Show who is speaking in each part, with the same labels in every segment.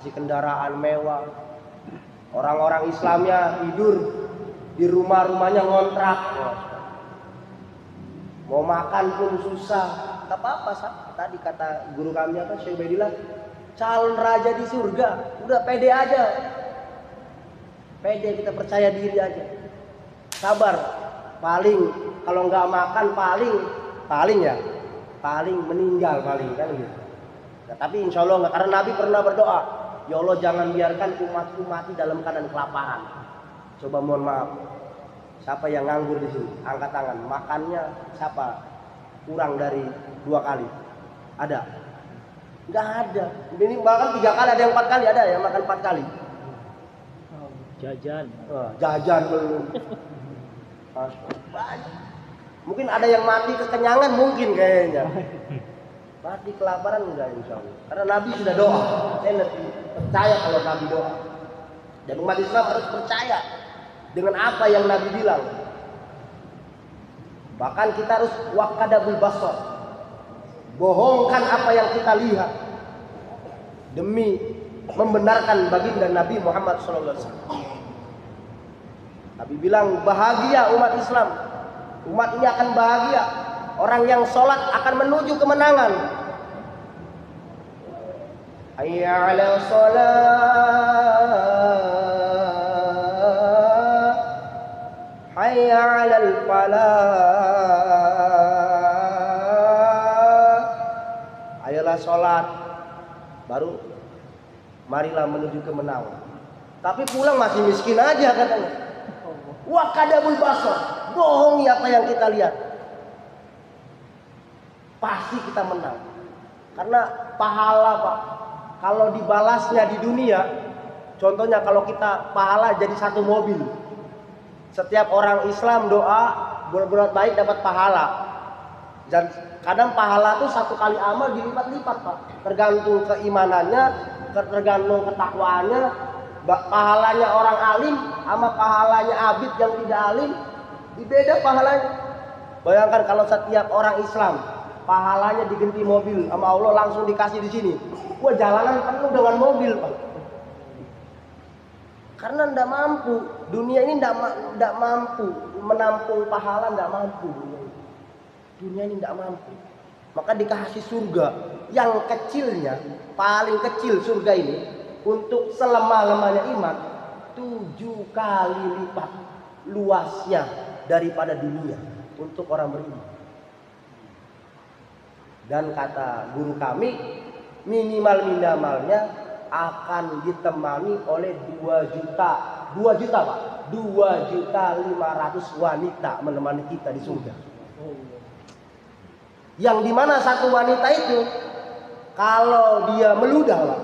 Speaker 1: di kendaraan mewah. Orang-orang Islamnya tidur di rumah-rumahnya ngontrak. Mau makan pun susah. Tak apa-apa, tadi kata guru kami apa, Syekh Baidillah, calon raja di surga. Udah pede aja. Pede, kita percaya diri aja. Sabar. Paling kalau nggak makan paling meninggal paling kan gitu. Nah, tapi insya Allah nggak, karena Nabi pernah berdoa, ya Allah jangan biarkan umatku mati dalam keadaan kelaparan. Coba mohon maaf, siapa yang nganggur di sini? Angkat tangan. Makannya siapa? Kurang dari 2 kali? Ada? Nggak ada. Ini bahkan 3 kali, ada yang 4 kali, ada yang makan 4 kali.
Speaker 2: Jajan.
Speaker 1: Jajan belum. Mungkin ada yang mati kekenyangan, mungkin kayaknya. Mati kelaparan enggak, insya Allah. Karena Nabi sudah doa. Saya lebih percaya kalau Nabi doa. Dan umat Islam harus percaya dengan apa yang Nabi bilang. Bahkan kita harus waqadabul basar, bohongkan apa yang kita lihat demi membenarkan baginda Nabi Muhammad SAW. Nabi bilang bahagia umat Islam. Umat ini akan bahagia. Orang yang sholat akan menuju kemenangan. Hayya 'ala shalah, hayya 'alal falah. Ayolah sholat, baru marilah menuju kemenangan. Tapi pulang masih miskin aja katanya. Wa kadabul basar, bohongi apa yang kita lihat. Pasti kita menang. Karena pahala, Pak, kalau dibalasnya di dunia, contohnya kalau kita pahala jadi 1 mobil. Setiap orang Islam doa berbuat baik dapat pahala. Dan kadang pahala itu 1 kali amal dilipat-lipat, Pak. Tergantung keimanannya, tergantung ketakwaannya. Pahalanya orang alim sama pahalanya abid yang tidak alim, beda pahalanya. Bayangkan kalau setiap orang Islam pahalanya diganti mobil sama Allah, langsung dikasih di sini. Wah, jalanan penuh dengan mobil, Pak. Karena ndak mampu, dunia ini ndak mampu menampung pahala, ndak mampu. Dunia ini ndak mampu. Maka dikasih surga yang kecilnya, paling kecil surga ini untuk selemah-lemahnya iman 7 kali lipat luasnya daripada dunia untuk orang beriman. Dan kata guru kami, minimalnya akan ditemani oleh 2 juta Pak, 2.500.000 wanita menemani kita di surga. Yang dimana satu wanita itu kalau dia meludah, Pak,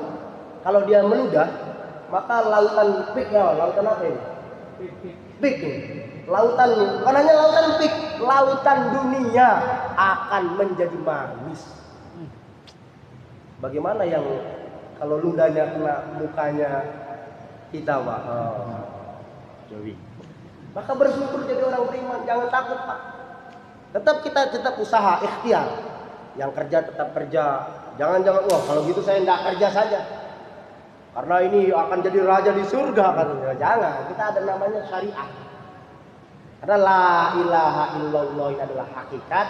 Speaker 1: maka lautan pik, lautan apa ini? Pik nih. Lautan nih, bukan hanya lautan pik, lautan dunia akan menjadi manis. Bagaimana yang kalau ludahnya kena mukanya kita, Pak?
Speaker 2: Jowi.
Speaker 1: Maka bersyukur jadi orang beriman, jangan takut, Pak. Tetap usaha, ikhtiar. Yang kerja tetap kerja. Jangan wah kalau gitu saya enggak kerja saja. Karena ini akan jadi raja di surga kan. Jangan, kita ada namanya syariat. Karena la ilaha illallah ini adalah hakikat,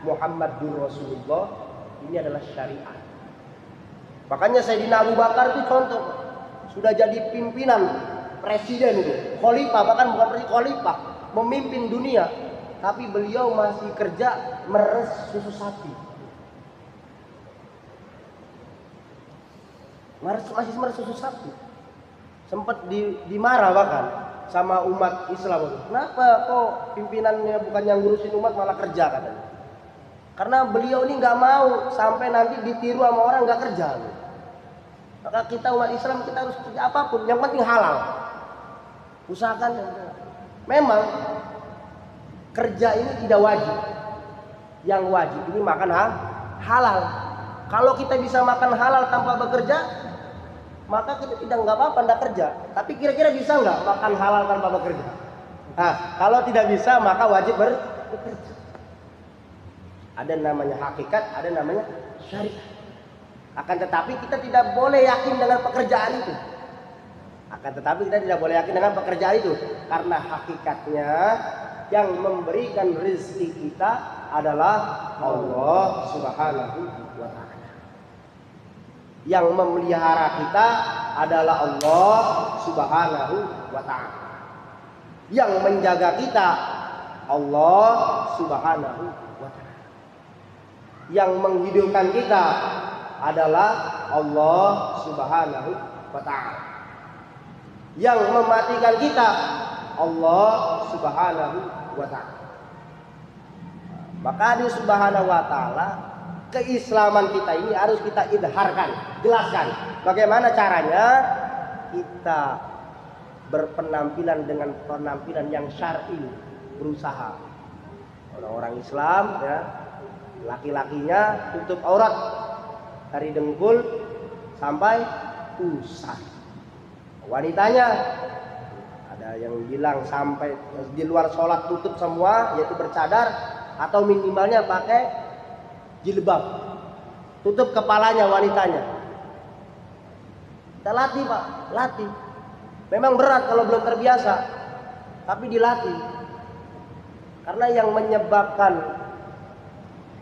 Speaker 1: Muhammadur Rasulullah ini adalah syariat. Makanya Sayyidina Abu Bakar itu contoh, sudah jadi pimpinan presiden itu, khalifah, bahkan bukan presiden, khalifah, memimpin dunia, tapi beliau masih kerja meres susu sapi. Masih meres susu sapi. Sempat dimarah bahkan sama umat Islam. Kenapa kok pimpinannya bukan yang ngurusin umat malah kerja katanya? Karena beliau ini nggak mau sampai nanti ditiru sama orang nggak kerja. Maka kita umat Islam kita harus kerja apapun, yang penting halal. Usahakan. Memang kerja ini tidak wajib. Yang wajib ini makan halal. Kalau kita bisa makan halal tanpa bekerja, maka kita nggak apa-apa, nggak kerja. Tapi kira-kira bisa nggak makan halal tanpa bekerja? Nah, kalau tidak bisa maka wajib bekerja. Ada namanya hakikat, ada namanya syariat. Akan tetapi kita tidak boleh yakin dengan pekerjaan itu. Karena hakikatnya yang memberikan rezeki kita adalah Allah Subhanahu wa taala. Yang memelihara kita adalah Allah Subhanahu wa taala. Yang menjaga kita Allah Subhanahu wa taala. Yang menghidupkan kita adalah Allah Subhanahu wa taala. Yang mematikan kita Allah Subhanahu wa taala. Maka di Subhanahu wa taala, keislaman kita ini harus kita idharkan, jelaskan. Bagaimana caranya kita berpenampilan dengan penampilan yang syar'i, berusaha. Orang-orang Islam ya, laki-lakinya tutup aurat dari dengkul sampai pusat. Wanitanya ada yang bilang sampai di luar sholat tutup semua, yaitu bercadar atau minimalnya pakai jilbab, tutup kepalanya wanitanya. Kita latih Pak, latih. Memang berat kalau belum terbiasa, tapi dilatih. Karena yang menyebabkan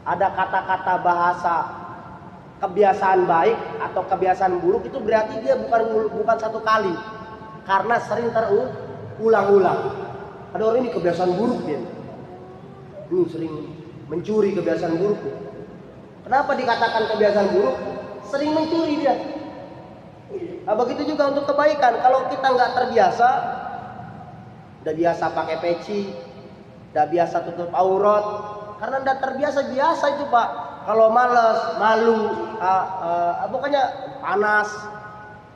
Speaker 1: ada kata-kata bahasa kebiasaan baik atau kebiasaan buruk itu berarti dia bukan satu kali, karena sering terulang-ulang. Ada orang ini kebiasaan buruk dia, ini sering mencuri, kebiasaan buruk. Kenapa dikatakan kebiasaan buruk? Sering mencuri dia. Nah, begitu juga untuk kebaikan. Kalau kita nggak terbiasa, udah biasa pakai peci, udah biasa tutup aurat, karena udah terbiasa biasa itu Pak. Kalau males, malu, pokoknya panas,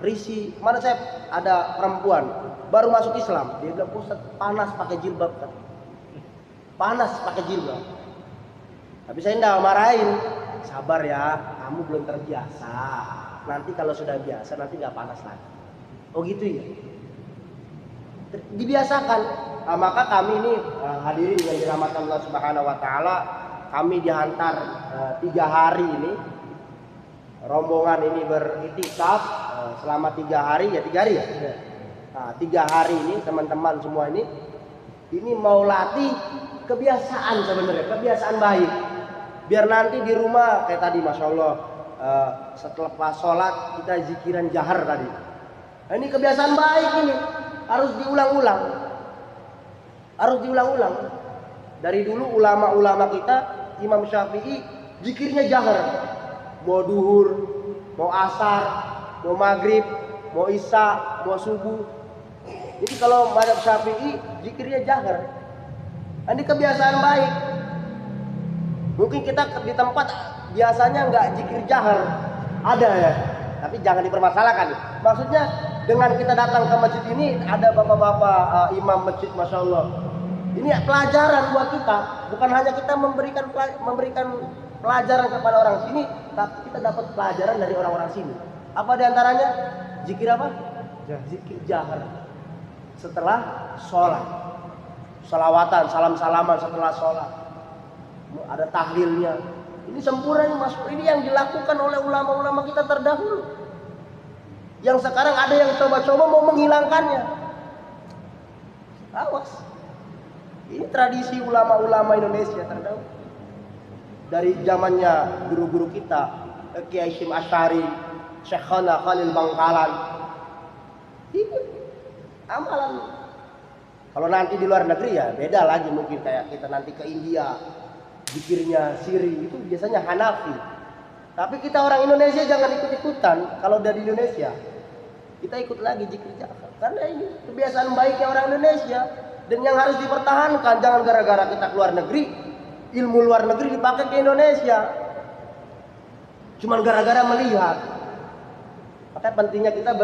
Speaker 1: risih. Kemarin saya ada perempuan baru masuk Islam, dia bilang Ustaz panas pakai jilbab kan. Panas pakai jilbab. Tapi saya enggak marahin. Sabar ya, kamu belum terbiasa. Nanti kalau sudah biasa nanti nggak panas lagi. Oh gitu ya. Dibiasakan. Nah, maka kami ini hadirin yang dirahmati Allah Subhanahu wa taala, kami dihantar 3 hari ini. Rombongan ini beriktikaf selama 3 hari ya, 3 hari ya. Nah, 3 hari ini teman-teman semua ini mau latih kebiasaan sebenarnya, kebiasaan baik. Biar nanti di rumah kayak tadi Masya Allah, setelah pas sholat kita zikiran jahar tadi. Nah, ini kebiasaan baik ini, harus diulang-ulang. Harus diulang-ulang. Dari dulu ulama-ulama kita, Imam Syafi'i zikirnya jahar. Mau duhur, mau asar, mau maghrib, mau isya, mau subuh. Jadi kalau mazhab Syafi'i zikirnya jahar. Ini kebiasaan baik. Mungkin kita di tempat biasanya nggak zikir jahar, ada ya, tapi jangan dipermasalahkan. Maksudnya dengan kita datang ke masjid ini ada bapak-bapak imam masjid, Masya Allah. Ini pelajaran buat kita, bukan hanya kita memberikan pelajaran kepada orang sini, tapi kita dapat pelajaran dari orang-orang sini. Apa diantaranya? Zikir apa? Zikir jahar setelah sholat, salawatan, salam-salaman setelah sholat. Ada tahlilnya. Ini sempurna nih Mas. Ini yang dilakukan oleh ulama-ulama kita terdahulu. Yang sekarang ada yang coba-coba mau menghilangkannya. Awas. Ini tradisi ulama-ulama Indonesia terdahulu. Dari zamannya guru-guru kita, Kiai Hasyim Asy'ari, Syekhana Khalil Bangkalan. Ini amalan. Kalau nanti di luar negeri ya beda lagi, mungkin kayak kita nanti ke India, zikirnya siri itu biasanya Hanafi. Tapi kita orang Indonesia jangan ikut-ikutan. Kalau dari Indonesia kita ikut lagi zikir jahar, karena ini kebiasaan baiknya orang Indonesia dan yang harus dipertahankan. Jangan gara-gara kita keluar negeri, ilmu luar negeri dipakai ke Indonesia cuman gara-gara melihat. Maka pentingnya kita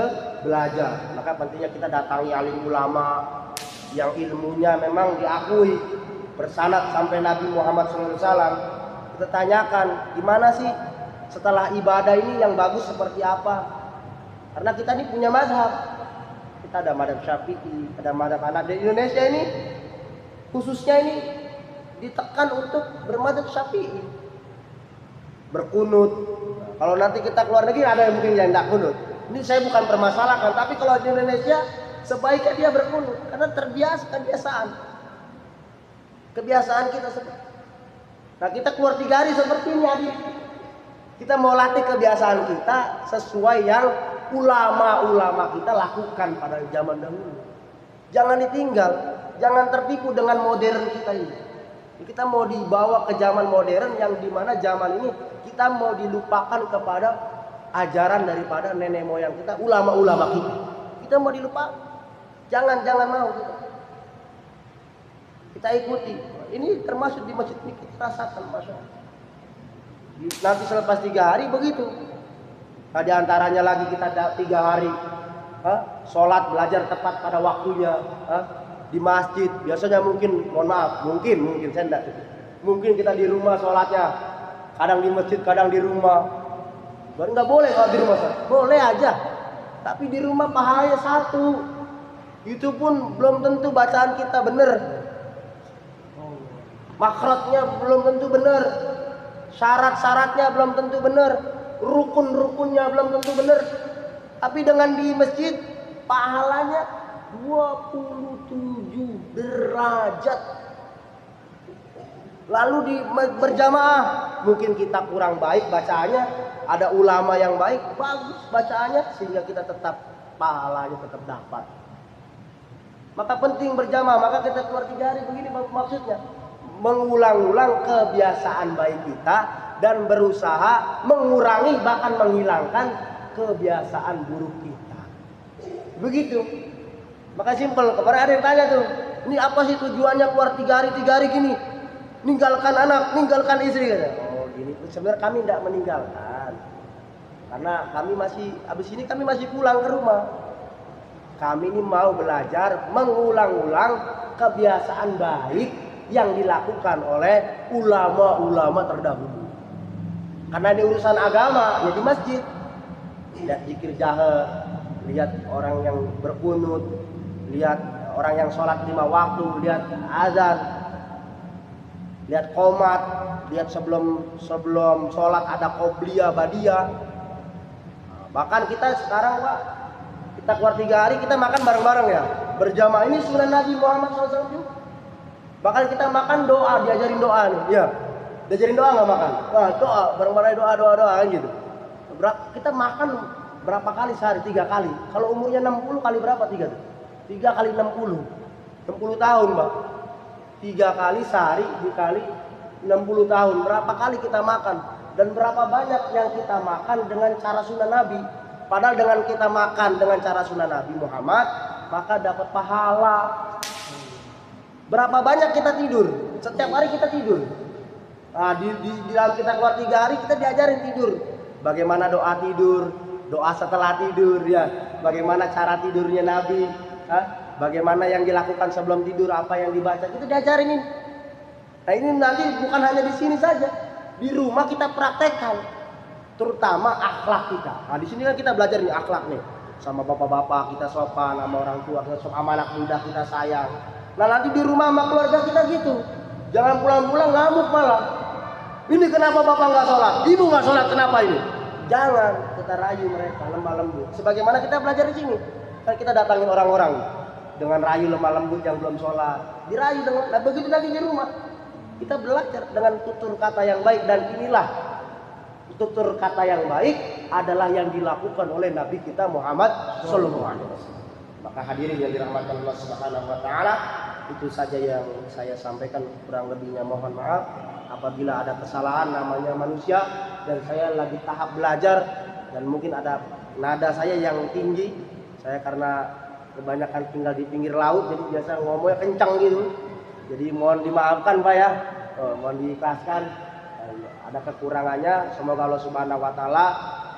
Speaker 1: belajar, maka pentingnya kita datangi alim ulama yang ilmunya memang diakui bersanad sampai Nabi Muhammad SAW. Kita tanyakan, gimana sih setelah ibadah ini yang bagus seperti apa? Karena kita ini punya mazhab. Kita ada mazhab Syafi'i, ada mazhab Hanafi. Di Indonesia ini khususnya ini ditekan untuk bermadzhab Syafi'i. berkunut. Nah, kalau nanti kita keluar negeri ada yang mungkin yang tidak kunut. Ini saya bukan permasalahkan, tapi kalau di Indonesia sebaiknya dia berkunut karena terbiasa, kebiasaan kita seperti. Nah, kita keluar 3 hari seperti ini adik. Kita mau latih kebiasaan kita sesuai yang ulama-ulama kita lakukan pada zaman dahulu. Jangan ditinggal, jangan tertipu dengan modern kita ini. Kita mau dibawa ke zaman modern yang dimana zaman ini kita mau dilupakan kepada ajaran daripada nenek moyang kita, ulama-ulama kita. Kita mau dilupakan. Jangan mau kita. Kita ikuti. Ini termasuk di masjid ini kita rasakan, Masya Allah. Nanti selepas 3 hari begitu. Nah, di antaranya lagi kita 3 hari sholat belajar tepat pada waktunya di masjid. Biasanya mungkin, mohon maaf, mungkin saya enggak. Mungkin kita di rumah sholatnya, kadang di masjid, kadang di rumah. Enggak boleh kalau di rumah sholat. Boleh aja. Tapi di rumah pahalanya 1. Itu pun belum tentu bacaan kita benar. Makhrajnya belum tentu benar. Syarat-syaratnya belum tentu benar. Rukun-rukunnya belum tentu benar. Tapi dengan di masjid pahalanya 27 derajat. Lalu di berjamaah mungkin kita kurang baik bacaannya, ada ulama yang baik bagus bacaannya sehingga kita tetap pahalanya tetap dapat. Maka penting berjamaah, maka kita keluar 3 hari begini maksudnya. Mengulang-ulang kebiasaan baik kita dan berusaha mengurangi bahkan menghilangkan kebiasaan buruk kita. Begitu. Maka simpel. Kemarin ada yang tanya tuh, ini apa sih tujuannya keluar 3 hari gini? Ninggalkan anak, ninggalkan istri kata. Oh gini. Sebenarnya kami tidak meninggalkan. Karena kami masih habis ini kami masih pulang ke rumah. Kami ini mau belajar mengulang-ulang kebiasaan baik yang dilakukan oleh ulama-ulama terdahulu. Karena ini urusan agama, ya di masjid. Lihat zikir jahar, lihat orang yang berkunut, lihat orang yang sholat 5 waktu, lihat azan, lihat qomat, lihat sebelum sholat ada qobliyah, badiyah. Bahkan kita sekarang Pak, kita keluar 3 hari kita makan bareng-bareng ya, berjamaah. Ini sunnah Nabi Muhammad SAW juga. Bahkan kita makan doa, diajarin doa nih, ya. Diajarin doa nggak makan? Wah, doa, bareng-bareng doa gitu. Kita makan berapa kali sehari? 3 kali. Kalau umurnya 60 kali berapa 3 tuh? 3 kali 60. 60 tahun, Mbak. 3 kali sehari dikali 60 tahun. Berapa kali kita makan? Dan berapa banyak yang kita makan dengan cara sunnah Nabi? Padahal dengan kita makan dengan cara sunnah Nabi Muhammad, maka dapat pahala. Berapa banyak kita tidur? Setiap hari kita tidur. Nah, di dalam kita keluar 3 hari kita diajarin tidur. Bagaimana doa tidur, doa setelah tidur ya. Bagaimana cara tidurnya Nabi, bagaimana yang dilakukan sebelum tidur, apa yang dibaca, kita diajarin ini. Nah, ini nanti bukan hanya di sini saja. Di rumah kita praktekkan. Terutama akhlak kita. Nah, di sini kan kita belajar nih akhlak nih. Sama bapak-bapak kita sopan, sama orang tua kita sopan, sama anak muda kita sayang. Nah nanti di rumah sama keluarga kita gitu. Jangan pulang-pulang ngamuk malah. Ini kenapa bapak nggak sholat? Ibu nggak sholat kenapa ini? Jangan kita rayu mereka lemah lembut. Sebagaimana kita belajar di sini. Kan kita datangin orang-orang dengan rayu lemah lembut yang belum sholat. Dirayu dengan. Nah begitu lagi di rumah. Kita belajar dengan tutur kata yang baik, dan inilah tutur kata yang baik adalah yang dilakukan oleh Nabi kita Muhammad Sallallahu Alaihi Wasallam. Maka hadirin yang dirahmati Allah Subhanahu Wa Taala, itu saja yang saya sampaikan. Kurang lebihnya mohon maaf apabila ada kesalahan, namanya manusia dan saya lagi tahap belajar dan mungkin ada nada saya yang tinggi. Saya karena kebanyakan tinggal di pinggir laut jadi biasa ngomongnya kencang gitu. Jadi mohon dimaafkan Pak ya, mohon diikhlaskan. Ada kekurangannya, semoga Allah Subhanahu Wa Taala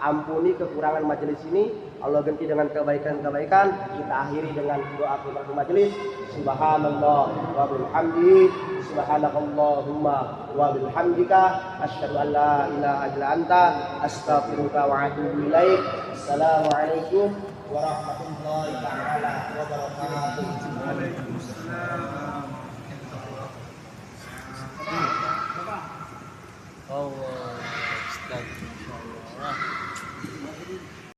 Speaker 1: ampuni kekurangan majelis ini. Allah ganti dengan kebaikan-kebaikan. Kita akhiri dengan doa penutup majelis. Subhanallah wa bihamdi, subhanakallahumma wa bihamdika, asyhadu an la ilaha illa anta, astaghfiruka wa atubu ilaik. Assalamualaikum warahmatullahi taala wabarakatuh. Waalaikumsalam. Allah